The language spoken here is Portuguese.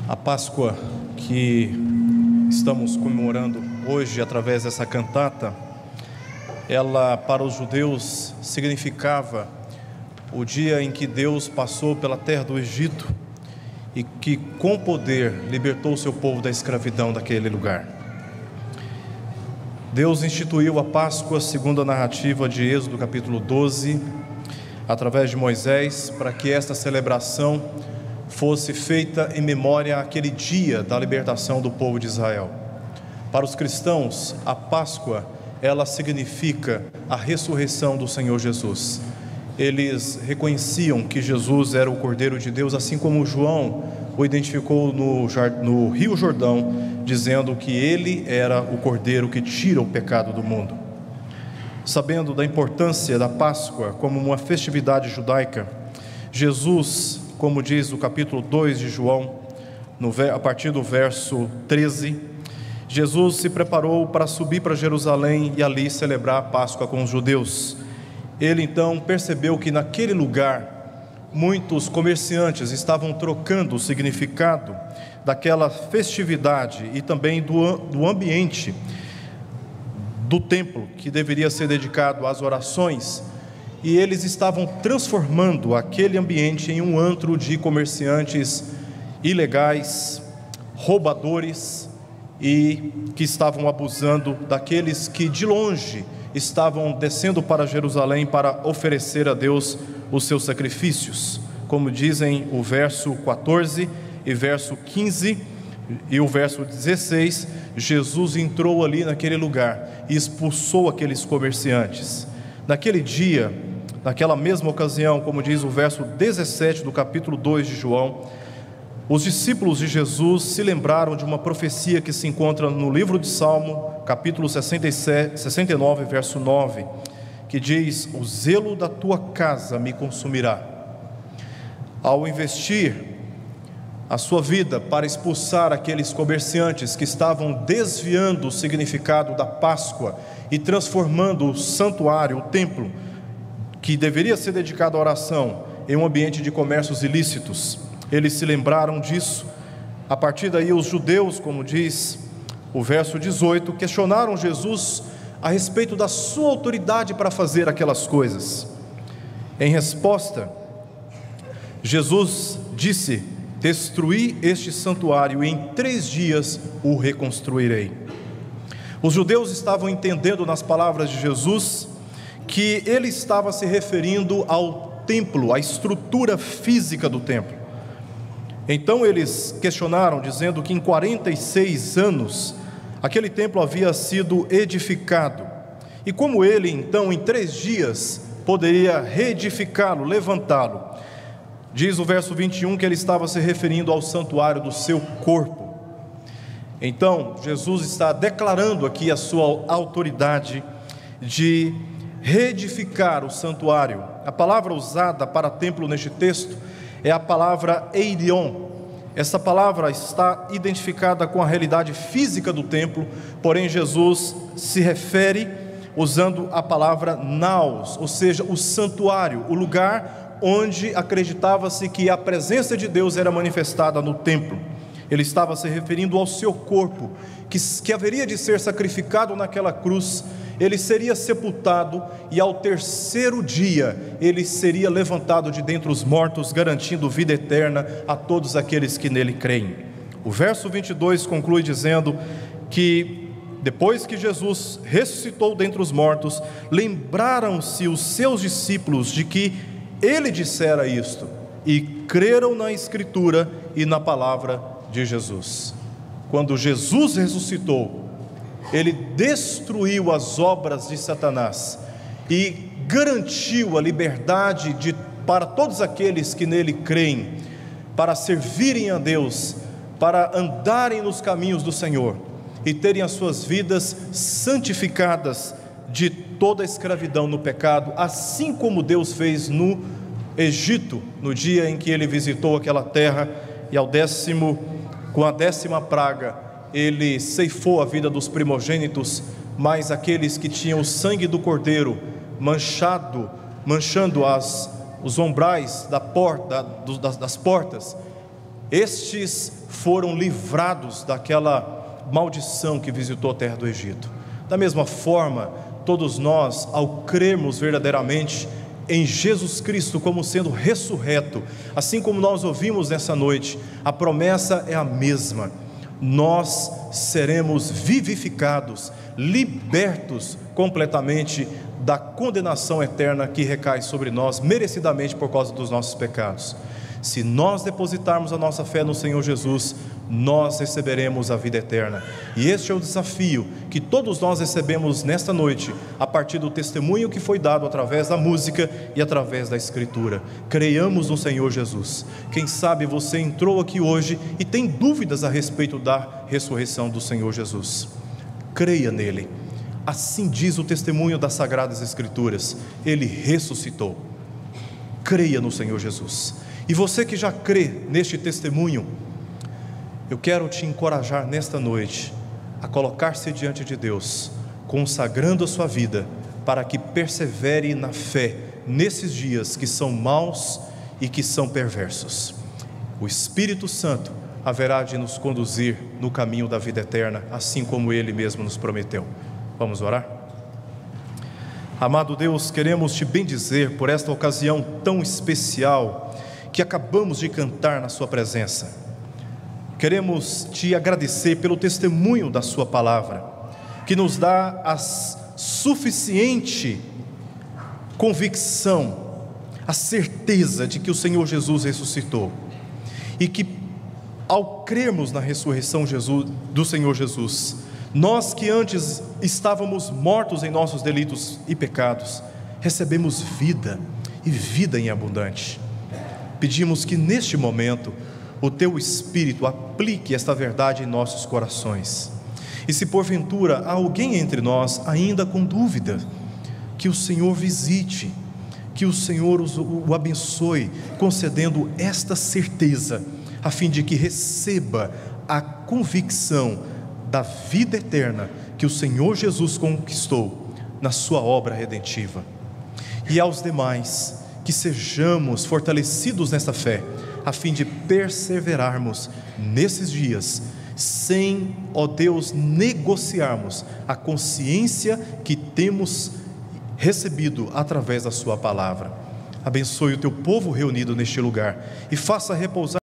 A Páscoa que estamos comemorando hoje através dessa cantata, ela para os judeus significava o dia em que Deus passou pela terra do Egito e que com poder libertou o seu povo da escravidão daquele lugar. Deus instituiu a Páscoa segundo a narrativa de Êxodo capítulo 12, através de Moisés, para que esta celebração fosse feita em memória àquele dia da libertação do povo de Israel. Para os cristãos, a Páscoa, ela significa a ressurreição do Senhor Jesus. Eles reconheciam que Jesus era o Cordeiro de Deus, assim como João o identificou no Rio Jordão, dizendo que ele era o Cordeiro que tira o pecado do mundo. Sabendo da importância da Páscoa como uma festividade judaica, Jesus, como diz o capítulo 2 de João, a partir do verso 13, Jesus se preparou para subir para Jerusalém e ali celebrar a Páscoa com os judeus. Ele então percebeu que naquele lugar muitos comerciantes estavam trocando o significado daquela festividade e também do ambiente do templo, que deveria ser dedicado às orações, e eles estavam transformando aquele ambiente em um antro de comerciantes ilegais, roubadores, e que estavam abusando daqueles que de longe estavam descendo para Jerusalém para oferecer a Deus os seus sacrifícios. Como dizem o verso 14 e verso 15 e o verso 16, Jesus entrou ali naquele lugar e expulsou aqueles comerciantes. Naquele dia, naquela mesma ocasião, como diz o verso 17 do capítulo 2 de João, os discípulos de Jesus se lembraram de uma profecia que se encontra no livro de Salmo, capítulo 69, verso 9, que diz: o zelo da tua casa me consumirá. Ao investir a sua vida para expulsar aqueles comerciantes que estavam desviando o significado da Páscoa e transformando o santuário, o templo, que deveria ser dedicado à oração, em um ambiente de comércios ilícitos, eles se lembraram disso. A partir daí os judeus, como diz o verso 18, questionaram Jesus a respeito da sua autoridade para fazer aquelas coisas. Em resposta, Jesus disse: destruí este santuário e em 3 dias o reconstruirei. Os judeus estavam entendendo nas palavras de Jesus que ele estava se referindo ao templo, à estrutura física do templo. Então eles questionaram, dizendo que em 46 anos aquele templo havia sido edificado, e como ele então em 3 dias poderia reedificá-lo, levantá-lo. Diz o verso 21 que ele estava se referindo ao santuário do seu corpo. Então Jesus está declarando aqui a sua autoridade de reedificar o santuário. A palavra usada para templo neste texto é a palavra eirion. Essa palavra está identificada com a realidade física do templo, porém Jesus se refere usando a palavra naos, ou seja, o santuário, o lugar onde acreditava-se que a presença de Deus era manifestada no templo. Ele estava se referindo ao seu corpo, que haveria de ser sacrificado naquela cruz. Ele seria sepultado e ao 3º dia ele seria levantado de dentre os mortos, garantindo vida eterna a todos aqueles que nele creem. O verso 22 conclui dizendo que depois que Jesus ressuscitou dentre os mortos, lembraram-se os seus discípulos de que ele dissera isto e creram na Escritura e na palavra de Jesus. Quando Jesus ressuscitou, ele destruiu as obras de Satanás e garantiu a liberdade para todos aqueles que nele creem, para servirem a Deus, para andarem nos caminhos do Senhor e terem as suas vidas santificadas de toda a escravidão no pecado, assim como Deus fez no Egito, no dia em que ele visitou aquela terra, e com a 10ª praga, ele ceifou a vida dos primogênitos, mas aqueles que tinham o sangue do cordeiro manchando os umbrais das portas, estes foram livrados daquela maldição que visitou a terra do Egito. Da mesma forma, todos nós, ao crermos verdadeiramente em Jesus Cristo como sendo ressurreto, assim como nós ouvimos nessa noite, a promessa é a mesma: nós seremos vivificados, libertos completamente da condenação eterna que recai sobre nós merecidamente por causa dos nossos pecados. Se nós depositarmos a nossa fé no Senhor Jesus, nós receberemos a vida eterna. E este é o desafio que todos nós recebemos nesta noite, a partir do testemunho que foi dado através da música e através da Escritura. Creiamos no Senhor Jesus. Quem sabe você entrou aqui hoje e tem dúvidas a respeito da ressurreição do Senhor Jesus. Creia nele. Assim diz o testemunho das Sagradas Escrituras: ele ressuscitou. Creia no Senhor Jesus. E você que já crê neste testemunho, eu quero te encorajar nesta noite a colocar-se diante de Deus, consagrando a sua vida, para que persevere na fé nesses dias que são maus e que são perversos. O Espírito Santo haverá de nos conduzir no caminho da vida eterna, assim como Ele mesmo nos prometeu. Vamos orar? Amado Deus, queremos te bendizer por esta ocasião tão especial que acabamos de cantar na sua presença. Queremos te agradecer pelo testemunho da sua palavra, que nos dá a suficiente convicção, a certeza de que o Senhor Jesus ressuscitou, e que ao crermos na ressurreição do Senhor Jesus, nós que antes estávamos mortos em nossos delitos e pecados, recebemos vida, e vida em abundante. Pedimos que neste momento o Teu Espírito aplique esta verdade em nossos corações. E se porventura há alguém entre nós ainda com dúvida, que o Senhor visite, que o Senhor o abençoe, concedendo esta certeza, a fim de que receba a convicção da vida eterna que o Senhor Jesus conquistou na sua obra redentiva. E aos demais, que sejamos fortalecidos nesta fé, a fim de perseverarmos nesses dias, sem, ó Deus, negociarmos a consciência que temos recebido através da sua palavra. Abençoe o teu povo reunido neste lugar e faça repousar